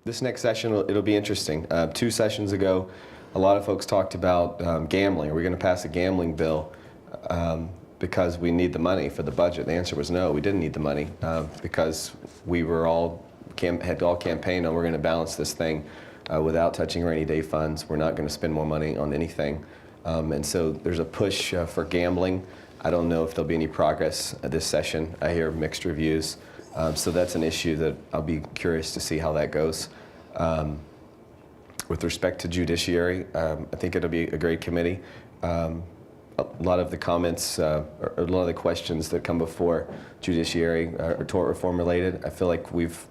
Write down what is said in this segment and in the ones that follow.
This next session, it'll be interesting. 2 sessions ago, a lot of folks talked about gambling. Are we going to pass a gambling bill because we need the money for the budget? The answer was no, we didn't need the money because we were had all campaigned on we're going to balance this thing without touching rainy day funds. We're not going to spend more money on anything. And so there's a push for gambling. I don't know if there'll be any progress this session. I hear mixed reviews. So that's an issue that I'll be curious to see how that goes. With respect to judiciary, I think it'll be a great committee. A lot of the comments, or a lot of the questions that come before judiciary are tort reform related. I feel like we've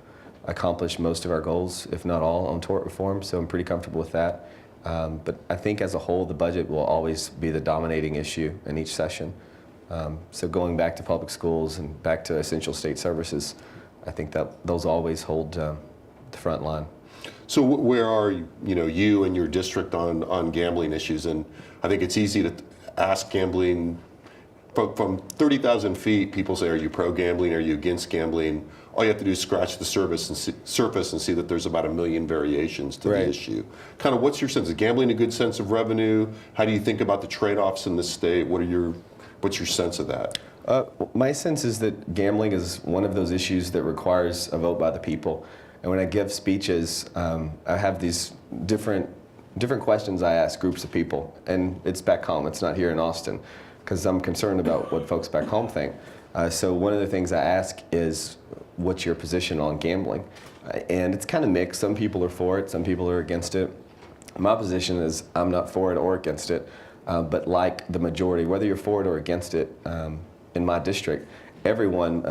accomplished most of our goals, if not all, on tort reform, so I'm pretty comfortable with that. But I think as a whole, the budget will always be the dominating issue in each session. So going back to public schools and back to essential state services, I think that those always hold the front line. So where are you and your district on gambling issues? And I think it's easy to ask gambling from 30,000 feet. People say, "Are you pro gambling? Are you against gambling?" All you have to do is scratch the surface and see that there's about 1 million variations to the issue. Kind of, what's your sense? Is gambling a good sense of revenue? How do you think about the trade-offs in the state? What's your sense of that? My sense is that gambling is one of those issues that requires a vote by the people. And when I give speeches, I have these different questions I ask groups of people. And it's back home, it's not here in Austin, because I'm concerned about what folks back home think. So one of the things I ask is, what's your position on gambling? And it's kind of mixed. Some people are for it, some people are against it. My position is I'm not for it or against it. But like the majority, whether you're for it or against it, in my district, everyone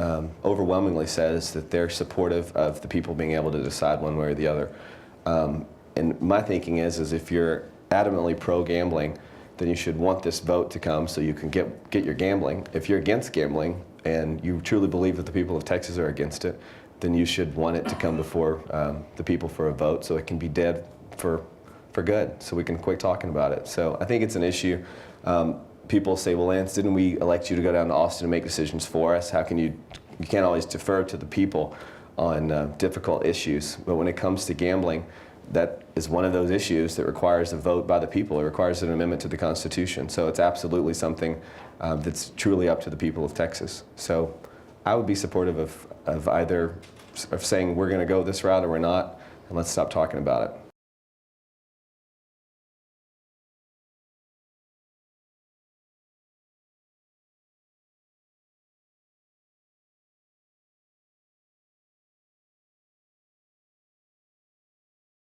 overwhelmingly says that they're supportive of the people being able to decide one way or the other. And my thinking is if you're adamantly pro-gambling, then you should want this vote to come so you can get your gambling. If you're against gambling and you truly believe that the people of Texas are against it, then you should want it to come before the people for a vote so it can be dead for good, so we can quit talking about it. So I think it's an issue. People say, well, Lance, didn't we elect you to go down to Austin and make decisions for us? How can you can't always defer to the people on difficult issues. But when it comes to gambling, that is one of those issues that requires a vote by the people. It requires an amendment to the Constitution. So it's absolutely something that's truly up to the people of Texas. So I would be supportive of either saying we're going to go this route or we're not, and let's stop talking about it.